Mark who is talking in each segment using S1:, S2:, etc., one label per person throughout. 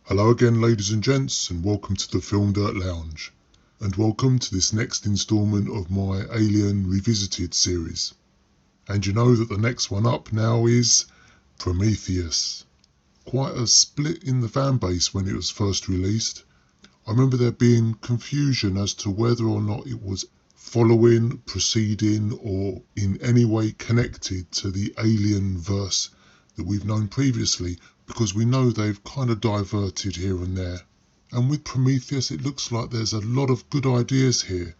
S1: Hello again, ladies and gents, and welcome to the FilmDirt Lounge, and welcome to this next instalment of my Alien Revisited series. And you know that the next one up now is Prometheus. Quite a split in the fan base when it was first released. I remember there being confusion as to whether or not it was following, preceding, or in any way connected to the Alien verse that we've known previously, because we know they've kind of diverted here and there. And with Prometheus, it looks like there's a lot of good ideas here,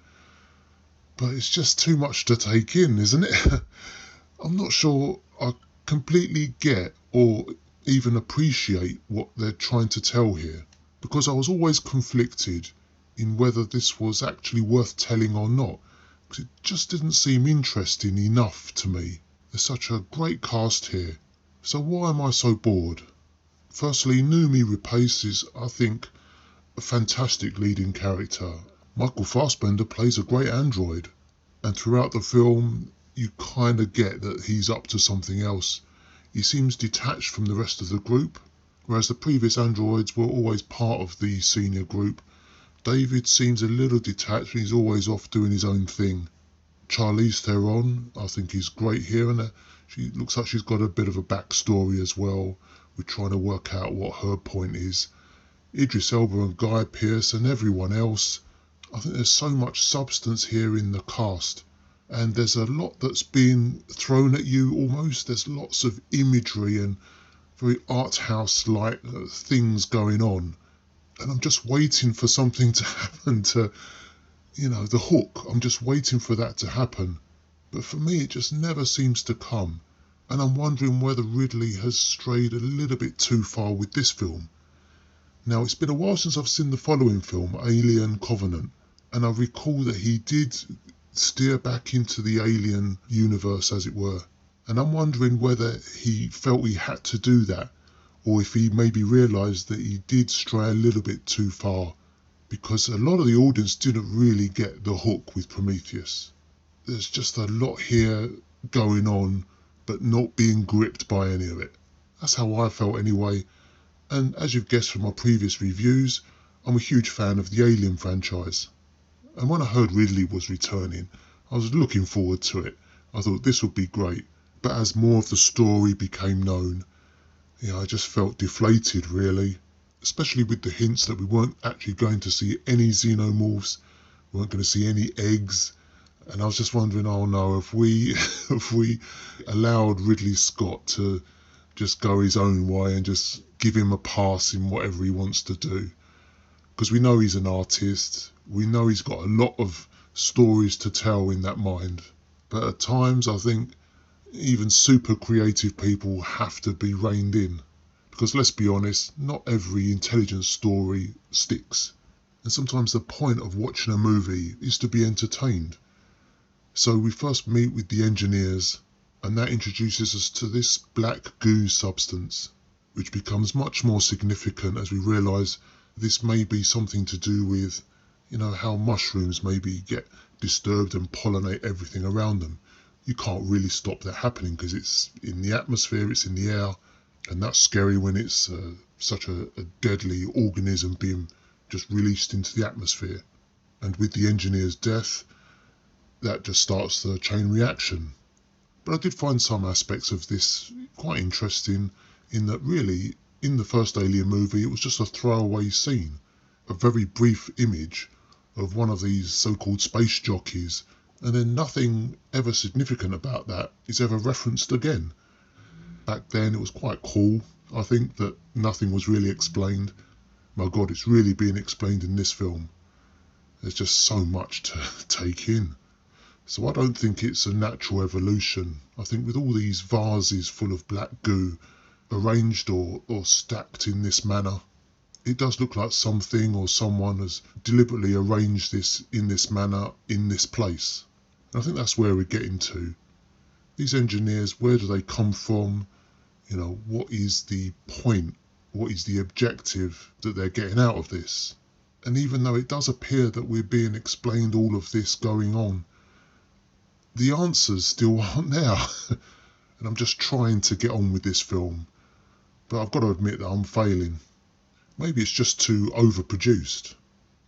S1: but it's just too much to take in, isn't it? I'm not sure I completely get or even appreciate what they're trying to tell here, because I was always conflicted in whether this was actually worth telling or not, because it just didn't seem interesting enough to me. There's such a great cast here, so why am I so bored? Firstly, Noomi Rapace is, I think, a fantastic leading character. Michael Fassbender plays a great android, and throughout the film you kind of get that he's up to something else. He seems detached from the rest of the group, whereas the previous androids were always part of the senior group. David seems a little detached, he's always off doing his own thing. Charlize Theron, I think, is great here, and she looks like she's got a bit of a backstory as well. We're trying to work out what her point is. Idris, Elba and Pearce and everyone else. I think there's so much substance here in the cast, and there's a lot that's being thrown at you almost. There's lots of imagery and very art house-like things going on. And I'm just waiting for something to happen to, the hook. I'm just waiting for that to happen. But for me, it just never seems to come. And I'm wondering whether Ridley has strayed a little bit too far with this film. Now, it's been a while since I've seen the following film, Alien Covenant, and I recall that he did steer back into the Alien universe, as it were. And I'm wondering whether he felt he had to do that, or if he maybe realised that he did stray a little bit too far, because a lot of the audience didn't really get the hook with Prometheus. There's just a lot here going on, but not being gripped by any of it. That's how I felt anyway, and as you've guessed from my previous reviews, I'm a huge fan of the Alien franchise. And when I heard Ridley was returning, I was looking forward to it. I thought this would be great, but as more of the story became known, I just felt deflated, really, especially with the hints that we weren't actually going to see any xenomorphs, we weren't going to see any eggs, and I was just wondering, oh no, if we allowed Ridley Scott to just go his own way and just give him a pass in whatever he wants to do, because we know he's an artist, we know he's got a lot of stories to tell in that mind, but at times I think even super creative people have to be reined in, because let's be honest, not every intelligent story sticks, and sometimes the point of watching a movie is to be entertained. So we first meet with the engineers, and that introduces us to this black goo substance, which becomes much more significant as we realise this may be something to do with, how mushrooms maybe get disturbed and pollinate everything around them. You can't really stop that happening because it's in the atmosphere, it's in the air, and that's scary when it's such a deadly organism being just released into the atmosphere. And with the engineer's death, that just starts the chain reaction. But I did find some aspects of this quite interesting, in that really, in the first Alien movie, it was just a throwaway scene, a very brief image of one of these so-called space jockeys, and then nothing ever significant about that is ever referenced again. Back then it was quite cool, I think, that nothing was really explained. My God, it's really being explained in this film. There's just so much to take in. So I don't think it's a natural evolution. I think with all these vases full of black goo, arranged or stacked in this manner, it does look like something or someone has deliberately arranged this in this manner in this place. And I think that's where we're getting to. These engineers, where do they come from? What is the point? What is the objective that they're getting out of this? And even though it does appear that we're being explained all of this going on, the answers still aren't there. And I'm just trying to get on with this film. But I've got to admit that I'm failing. maybe it's just too overproduced.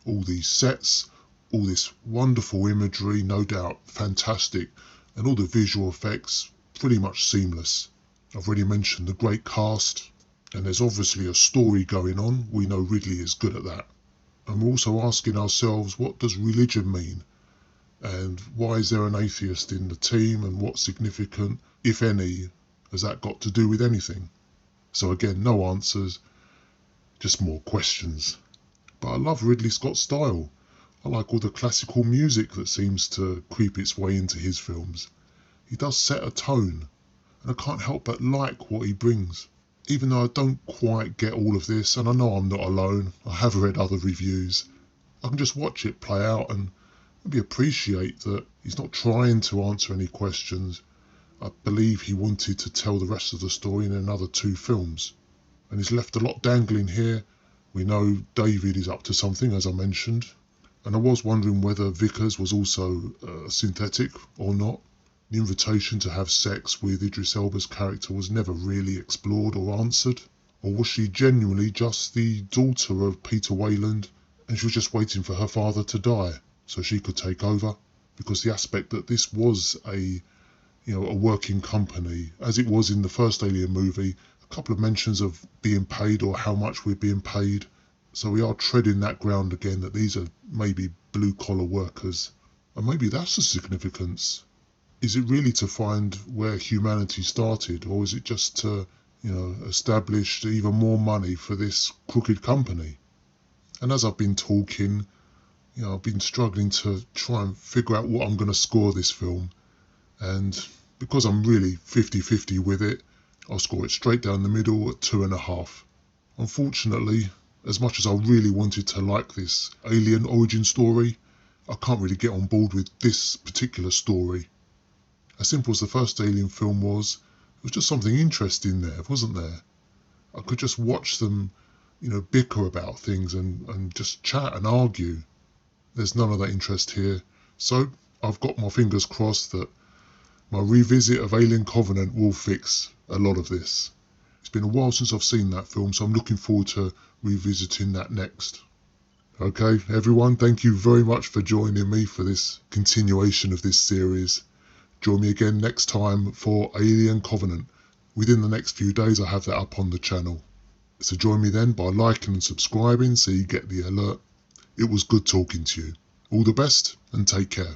S1: All these sets, all this wonderful imagery, no doubt fantastic, and all the visual effects pretty much seamless. I've already mentioned the great cast, and there's obviously a story going on. We know Ridley is good at that. And we're also asking ourselves, what does religion mean? And why is there an atheist in the team, and what significant, if any, has that got to do with anything? So again, no answers, just more questions. But I love Ridley Scott's style. I like all the classical music that seems to creep its way into his films. He does set a tone, and I can't help but like what he brings. Even though I don't quite get all of this, and I know I'm not alone, I have read other reviews, I can just watch it play out and maybe appreciate that he's not trying to answer any questions. I believe he wanted to tell the rest of the story in another 2 films. And he's left a lot dangling here. We know David is up to something, as I mentioned. And I was wondering whether Vickers was also synthetic or not. The invitation to have sex with Idris Elba's character was never really explored or answered. Or was she genuinely just the daughter of Peter Weyland, and she was just waiting for her father to die so she could take over? Because the aspect that this was a working company, as it was in the first Alien movie, a couple of mentions of being paid or how much we're being paid. So we are treading that ground again, that these are maybe blue-collar workers. And maybe that's the significance. Is it really to find where humanity started, or is it just to, establish even more money for this crooked company? And as I've been talking, I've been struggling to try and figure out what I'm going to score this film. And because I'm really 50-50 with it, I'll score it straight down the middle at 2.5. Unfortunately, as much as I really wanted to like this alien origin story, I can't really get on board with this particular story. As simple as the first Alien film was, there was just something interesting there, wasn't there? I could just watch them, bicker about things and just chat and argue. There's none of that interest here. So I've got my fingers crossed that my revisit of Alien Covenant will fix a lot of this. It's been a while since I've seen that film, so I'm looking forward to revisiting that next. Okay, everyone, thank you very much for joining me for this continuation of this series. Join me again next time for Alien Covenant. Within the next few days, I have that up on the channel. So join me then by liking and subscribing so you get the alert. It was good talking to you. All the best and take care.